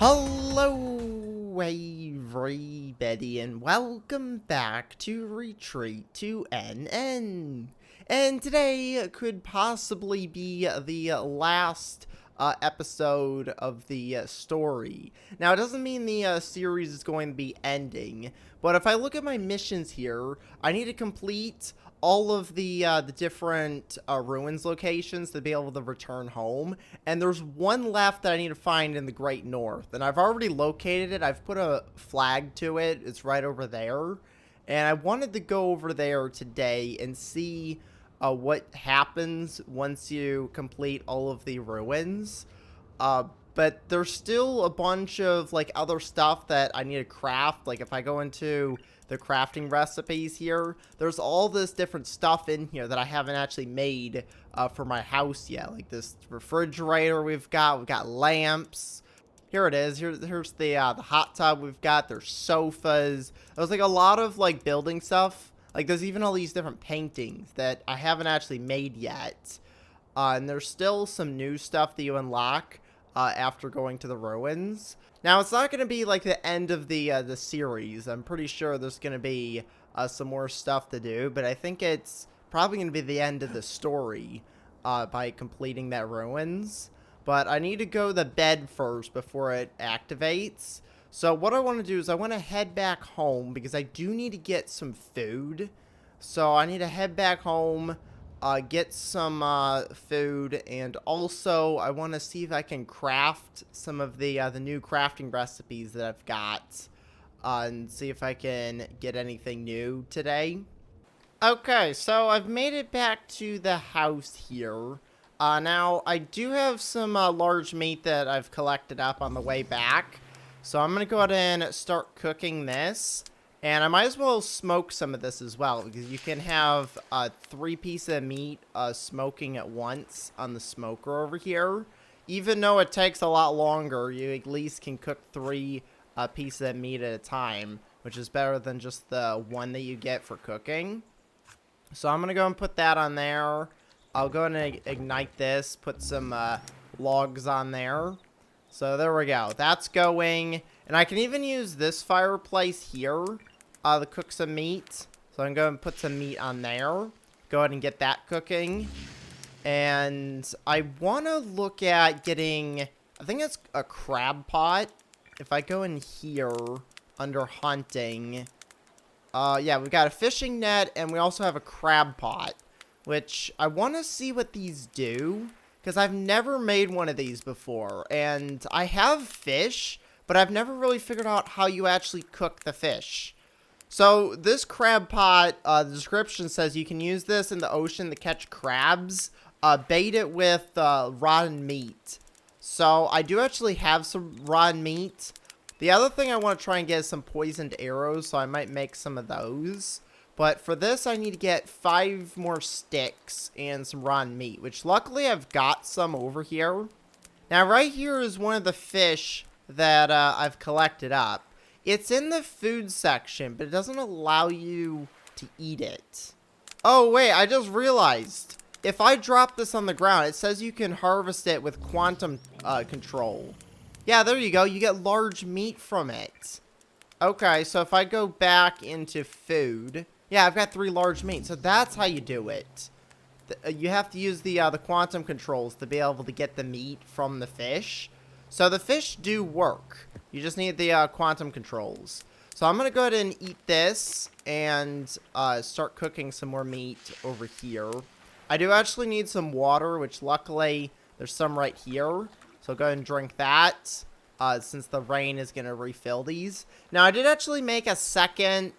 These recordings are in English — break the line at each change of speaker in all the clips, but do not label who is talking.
Hello everybody and welcome back to Retreat to Enen. And today could possibly be the last episode of the story. Now it doesn't mean the series is going to be ending, but if I look at my missions here, I need to complete all of the different ruins locations to be able to return home, and there's one left that I need to find in the Great North, and I've already located it. I've put a flag to it. It's right over there, and I wanted to go over there today and see what happens once you complete all of the ruins. But there's still a bunch of like other stuff that I need to craft. Like if I go into the crafting recipes here, there's all this different stuff in here that I haven't actually made for my house yet. Like this refrigerator we've got lamps. Here it is. Here's the hot tub we've got. There's sofas. There's like a lot of like building stuff. Like there's even all these different paintings that I haven't actually made yet. And there's still some new stuff that you unlock after going to the ruins. Now, it's not going to be like the end of the series. I'm pretty sure there's going to be some more stuff to do, but I think it's probably going to be the end of the story by completing that ruins. But I need to go to bed first before it activates. So what I want to do is I want to head back home because I do need to get some food. So I need to head back home, get some food, and also I want to see if I can craft some of the new crafting recipes that I've got, and see if I can get anything new today. Okay, so I've made it back to the house here. Now, I do have some large meat that I've collected up on the way back, so I'm going to go ahead and start cooking this. And I might as well smoke some of this as well, because you can have 3 pieces of meat smoking at once on the smoker over here. Even though it takes a lot longer, you at least can cook 3 pieces of meat at a time, which is better than just the one that you get for cooking. So I'm going to go and put that on there. I'll go and ignite this, put some logs on there. So there we go. That's going. And I can even use this fireplace here to cook some meat. So I'm going to put some meat on there. Go ahead and get that cooking. And I want to look at getting, I think it's a crab pot. If I go in here under hunting. Yeah, we've got a fishing net and we also have a crab pot. Which I want to see what these do. Because I've never made one of these before. And I have fish, but I've never really figured out how you actually cook the fish. So this crab pot, the description says you can use this in the ocean to catch crabs. Bait it with rotten meat. So I do actually have some rotten meat. The other thing I want to try and get is some poisoned arrows, so I might make some of those. But for this, I need to get 5 more sticks and some rotten meat, which luckily I've got some over here. Now, right here is one of the fish that I've collected up. It's in the food section, but it doesn't allow you to eat it. Oh, wait, I just realized. If I drop this on the ground, it says you can harvest it with quantum control. Yeah, there you go. You get large meat from it. Okay, so if I go back into food... Yeah, I've got 3 large meat, so that's how you do it. You have to use the quantum controls to be able to get the meat from the fish. So the fish do work. You just need the quantum controls. So I'm going to go ahead and eat this and start cooking some more meat over here. I do actually need some water, which luckily there's some right here. So go ahead and drink that since the rain is going to refill these. Now, I did actually make a second...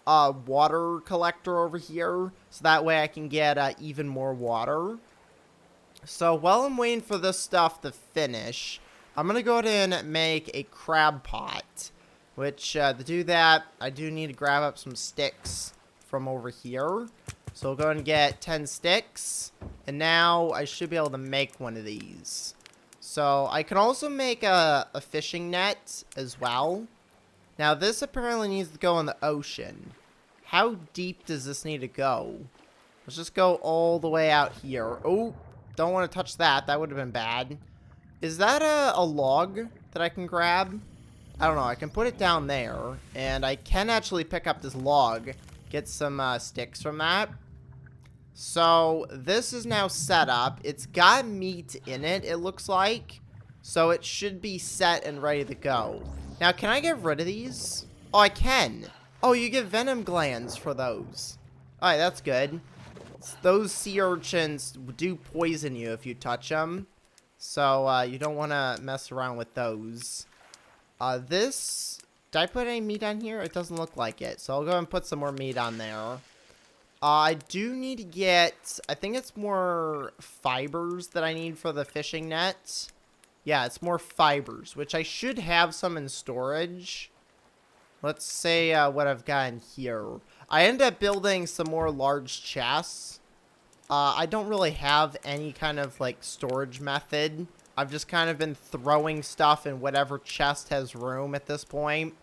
water collector over here, so that way I can get even more water. So while I'm waiting for this stuff to finish, I'm gonna go ahead and make a crab pot, which to do that I do need to grab up some sticks from over here. So we'll go ahead and get 10 sticks, and now I should be able to make one of these. So I can also make a fishing net as well. Now, this apparently needs to go in the ocean. How deep does this need to go? Let's just go all the way out here. Oh, don't want to touch that. That would have been bad. Is that a log that I can grab? I don't know. I can put it down there, and I can actually pick up this log, get some sticks from that. So this is now set up. It's got meat in it, it looks like. So it should be set and ready to go. Now, can I get rid of these? Oh, I can. Oh, you get venom glands for those. All right, that's good. Those sea urchins do poison you if you touch them. So you don't want to mess around with those. Did I put any meat on here? It doesn't look like it. So I'll go and put some more meat on there. I do need to get, I think it's more fibers that I need for the fishing net. Yeah, it's more fibers, which I should have some in storage. Let's say what I've got in here. I end up building some more large chests. I don't really have any kind of like storage method. I've just kind of been throwing stuff in whatever chest has room at this point.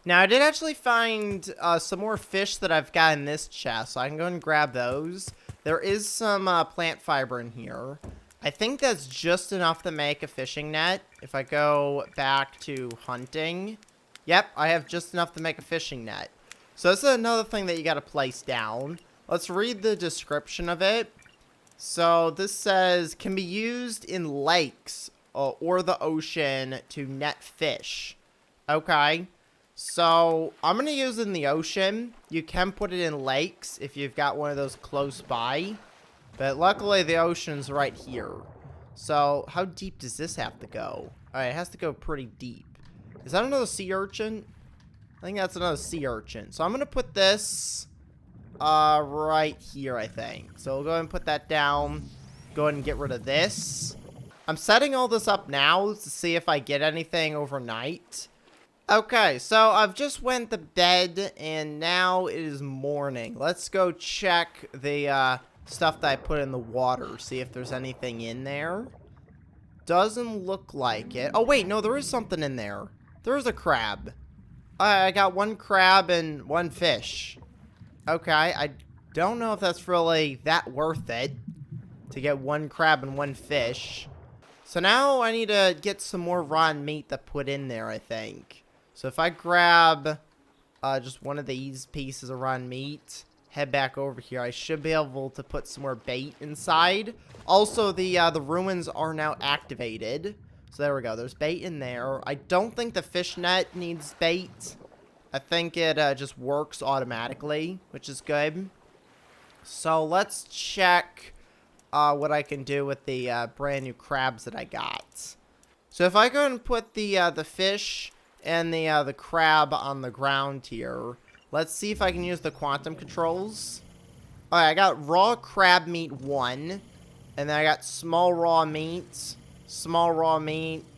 Now, I did actually find some more fish that I've got in this chest, so I can go and grab those. There is some plant fiber in here. I think that's just enough to make a fishing net. If I go back to hunting, yep, I have just enough to make a fishing net. So this is another thing that you got to place down. Let's read the description of it. So this says, can be used in lakes or the ocean to net fish. Okay. So, I'm going to use it in the ocean. You can put it in lakes if you've got one of those close by. But luckily, the ocean's right here. So, how deep does this have to go? Alright, it has to go pretty deep. Is that another sea urchin? I think that's another sea urchin. So, I'm going to put this right here, I think. So, we'll go ahead and put that down. Go ahead and get rid of this. I'm setting all this up now to see if I get anything overnight. Okay, so I've just went to bed, and now it is morning. Let's go check the stuff that I put in the water, see if there's anything in there. Doesn't look like it. Oh, wait, no, there is something in there. There is a crab. I got one crab and one fish. Okay, I don't know if that's really that worth it to get one crab and one fish. So now I need to get some more raw meat to put in there, I think. So if I grab just one of these pieces of raw meat, head back over here, I should be able to put some more bait inside. Also, the ruins are now activated. So there we go. There's bait in there. I don't think the fish net needs bait. I think it just works automatically, which is good. So let's check what I can do with the brand new crabs that I got. So if I go and put the fish and the crab on the ground here. Let's see if I can use the quantum controls. Alright, I got raw crab meat 1. And then I got small raw meat,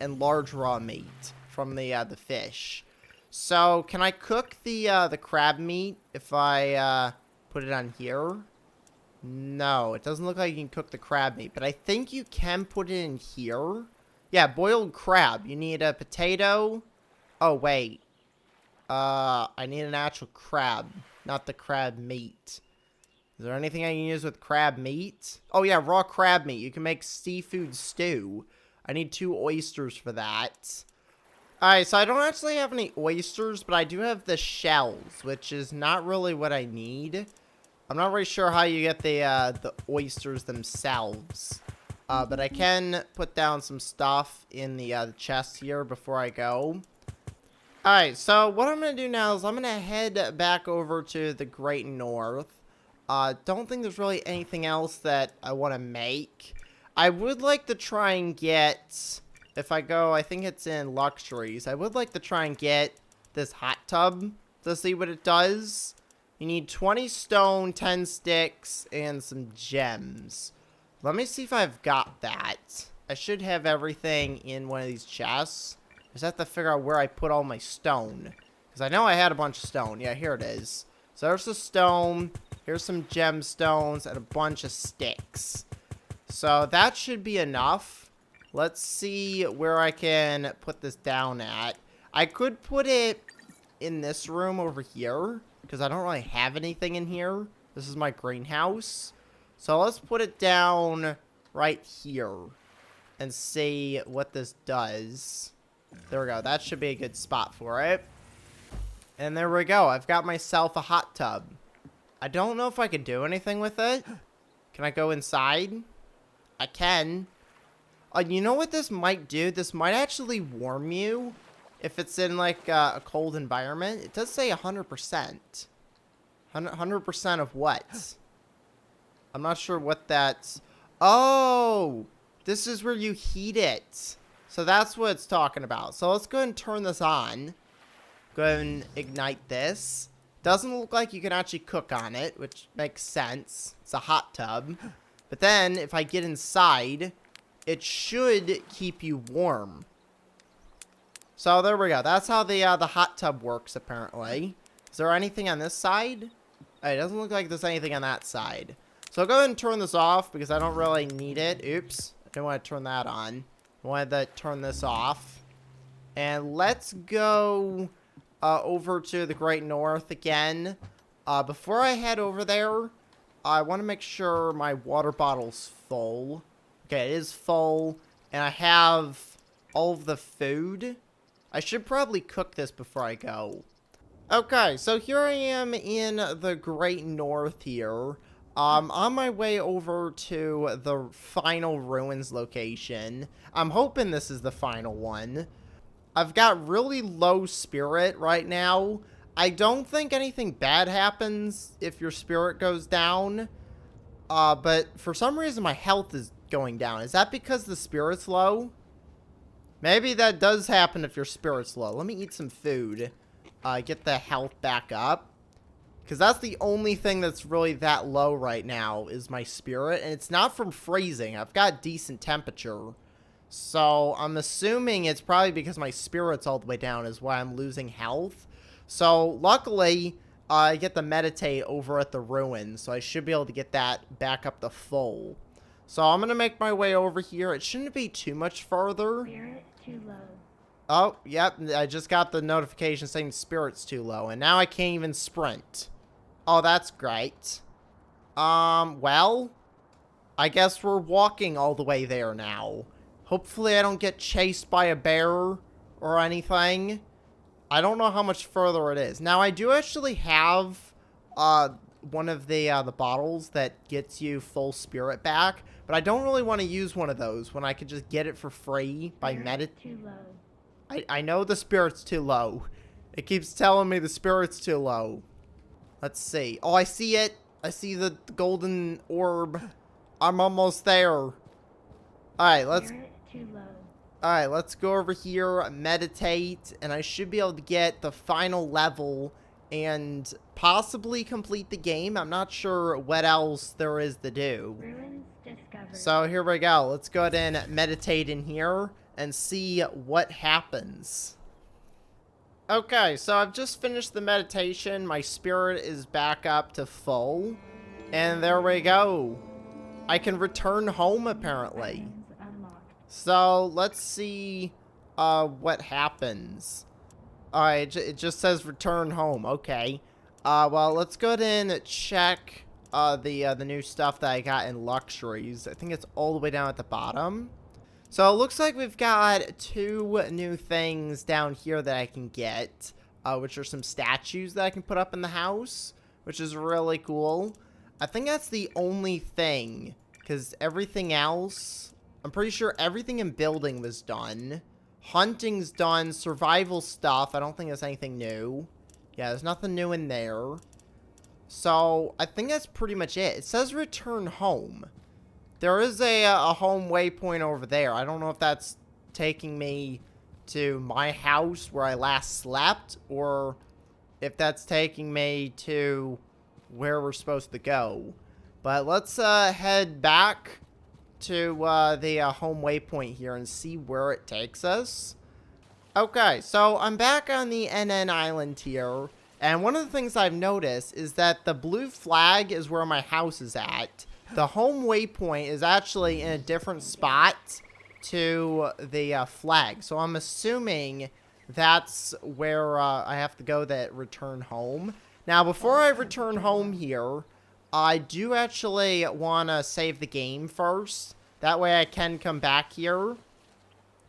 and large raw meat from the fish. So, can I cook the crab meat if I put it on here? No, it doesn't look like you can cook the crab meat. But I think you can put it in here. Yeah, boiled crab. You need a potato. Oh, wait. I need an actual crab, not the crab meat. Is there anything I can use with crab meat? Oh, yeah, raw crab meat. You can make seafood stew. I need 2 oysters for that. Alright, so I don't actually have any oysters, but I do have the shells, which is not really what I need. I'm not really sure how you get the oysters themselves. But I can put down some stuff in the chest here before I go. Alright, so what I'm going to do now is I'm going to head back over to the Great North. Don't think there's really anything else that I want to make. I would like to try and get, if I go, I think it's in luxuries. I would like to try and get this hot tub to see what it does. You need 20 stone, 10 sticks, and some gems. Let me see if I've got that. I should have everything in one of these chests. I just have to figure out where I put all my stone. Because I know I had a bunch of stone. Yeah, here it is. So there's the stone. Here's some gemstones and a bunch of sticks. So that should be enough. Let's see where I can put this down at. I could put it in this room over here. Because I don't really have anything in here. This is my greenhouse. So let's put it down right here. and see what this does. There we go. That should be a good spot for it. And there we go. I've got myself a hot tub. I don't know if I can do anything with it. Can I go inside? I can. You know what this might do? This might actually warm you if it's in, like, a cold environment. It does say 100%. 100% of what? I'm not sure what that's... Oh! This is where you heat it. So that's what it's talking about. So let's go ahead and turn this on. Go ahead and ignite this. Doesn't look like you can actually cook on it, which makes sense. It's a hot tub. But then, if I get inside, it should keep you warm. So there we go. That's how the hot tub works, apparently. Is there anything on this side? It doesn't look like there's anything on that side. So I'll go ahead and turn this off because I don't really need it. Oops. I didn't want to turn that on. I wanted to turn this off. And let's go over to the Great North again. Before I head over there, I want to make sure my water bottle's full. Okay, it is full. And I have all of the food. I should probably cook this before I go. Okay, so here I am in the Great North here. On my way over to the final ruins location. I'm hoping this is the final one. I've got really low spirit right now. I don't think anything bad happens if your spirit goes down. But for some reason my health is going down. Is that because the spirit's low? Maybe that does happen if your spirit's low. Let me eat some food. Get the health back up. Because that's the only thing that's really that low right now is my spirit. And it's not from freezing. I've got decent temperature. So I'm assuming it's probably because my spirit's all the way down is why I'm losing health. So luckily, I get to meditate over at the ruins. So I should be able to get that back up to full. So I'm going to make my way over here. It shouldn't be too much farther.
Spirit too low.
Oh, yep. I just got the notification saying spirit's too low. And now I can't even sprint. Oh, that's great. Well, I guess we're walking all the way there now. Hopefully I don't get chased by a bear or anything. I don't know how much further it is. Now, I do actually have one of the bottles that gets you full spirit back, but I don't really want to use one of those when I could just get it for free by meditating.
Too low.
I know the spirit's too low. It keeps telling me the spirit's too low. Let's see. Oh, I see it. I see the golden orb. I'm almost there. Alright, let's...
Too low.
Alright, let's go over here, meditate, and I should be able to get the final level and possibly complete the game. I'm not sure what else there is to do.
Ruins discovered.
So here we go. Let's go ahead and meditate in here and see what happens. Okay, so I've just finished the meditation. My spirit is back up to full. And there we go. I can return home, apparently.
Ruins unlocked.
So, let's see what happens. Alright, it just says return home. Okay. Well, let's go ahead and check the new stuff that I got in luxuries. I think it's all the way down at the bottom. So, it looks like we've got 2 new things down here that I can get, which are some statues that I can put up in the house, which is really cool. I think that's the only thing, because everything else, I'm pretty sure everything in building was done. Hunting's done, survival stuff, I don't think there's anything new. Yeah, there's nothing new in there. So, I think that's pretty much it. It says return home. There is a home waypoint over there. I don't know if that's taking me to my house where I last slept, or if that's taking me to where we're supposed to go. But let's head back to the home waypoint here and see where it takes us. Okay, so I'm back on the Enen Island here, and one of the things I've noticed is that the blue flag is where my house is at. The home waypoint is actually in a different spot to the flag. So I'm assuming that's where I have to go that return home. Now, before I return home here, I do actually want to save the game first. That way I can come back here.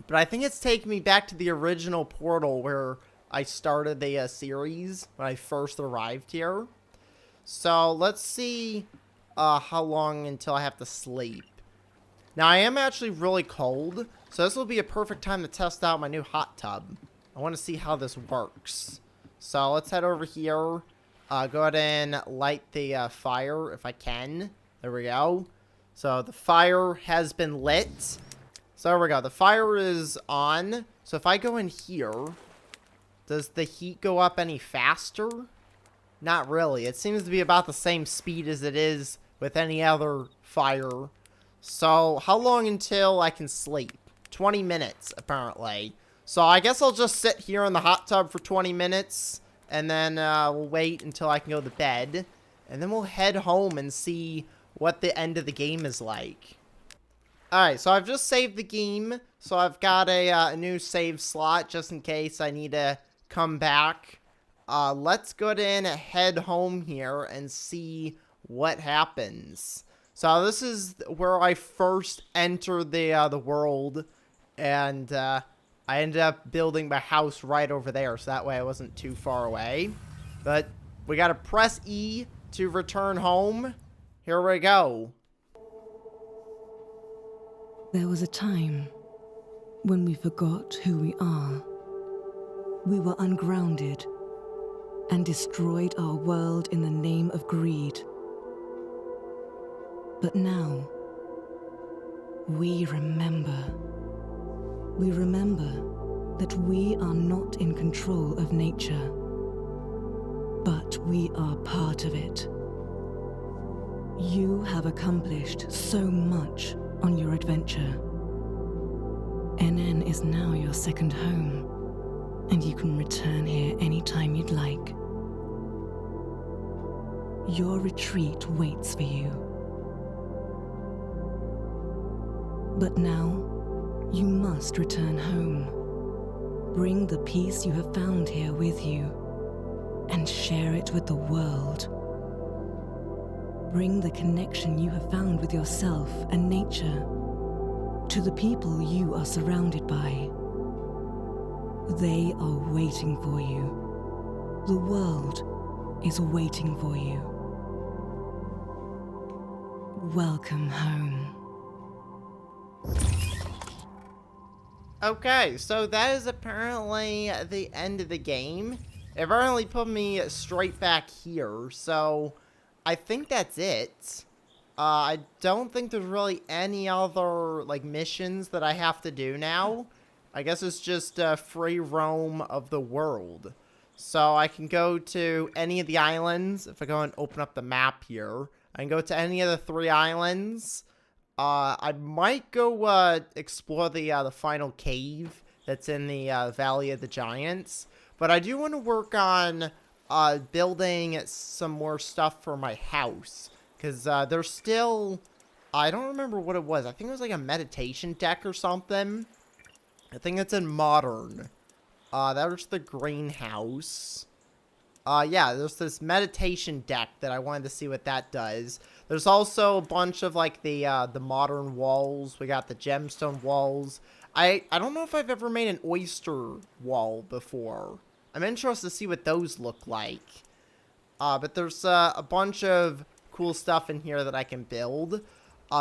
But I think it's taking me back to the original portal where I started the series when I first arrived here. So let's see how long until I have to sleep. Now I am actually really cold, so this will be a perfect time to test out my new hot tub. I want to see how this works. So let's head over here. Go ahead and light the fire if I can. There we go. So the fire has been lit. So there we go. The fire is on. So if I go in here, does the heat go up any faster? Not really. It seems to be about the same speed as it is with any other fire. So how long until I can sleep? 20 minutes, apparently. So I guess I'll just sit here in the hot tub for 20 minutes. And then we'll wait until I can go to bed. And then we'll head home and see what the end of the game is like. Alright, so I've just saved the game. So I've got a new save slot just in case I need to come back. Let's go ahead and head home here and see what happens. So this is where I first entered the world. And I ended up building my house right over there. So that way I wasn't too far away. But we got to press E to return home. Here we go.
There was a time when we forgot who we are. We were ungrounded and destroyed our world in the name of greed. But now, we remember. We remember that we are not in control of nature, but we are part of it. You have accomplished so much on your adventure. Enen is now your second home, and you can return here anytime you'd like. Your retreat waits for you. But now, you must return home. Bring the peace you have found here with you, and share it with the world. Bring the connection you have found with yourself and nature to the people you are surrounded by. They are waiting for you. The world is waiting for you. Welcome home.
Okay, so that is apparently the end of the game. It apparently put me straight back here, so I think that's it. I don't think there's really any other, like, missions that I have to do now. I guess it's just a free roam of the world. So I can go to any of the islands. If I go and open up the map here, I can go to any of the 3 islands. I might go explore the final cave that's in the Valley of the Giants. But I do want to work on building some more stuff for my house. Because there's still, I don't remember what it was. I think it was like a meditation deck or something. I think it's in modern. That was the greenhouse. Yeah, there's this meditation deck that I wanted to see what that does. There's also a bunch of, like, the modern walls. We got the gemstone walls. I don't know if I've ever made an oyster wall before. I'm interested to see what those look like. But there's a bunch of cool stuff in here that I can build.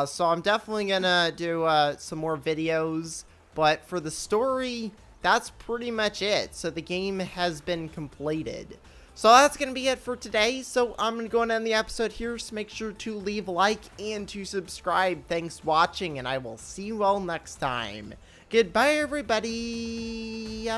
So I'm definitely gonna do some more videos. But for the story, that's pretty much it. So the game has been completed. So that's going to be it for today. So I'm going to go and end the episode here. So make sure to leave a like and to subscribe. Thanks for watching, and I will see you all next time. Goodbye, everybody.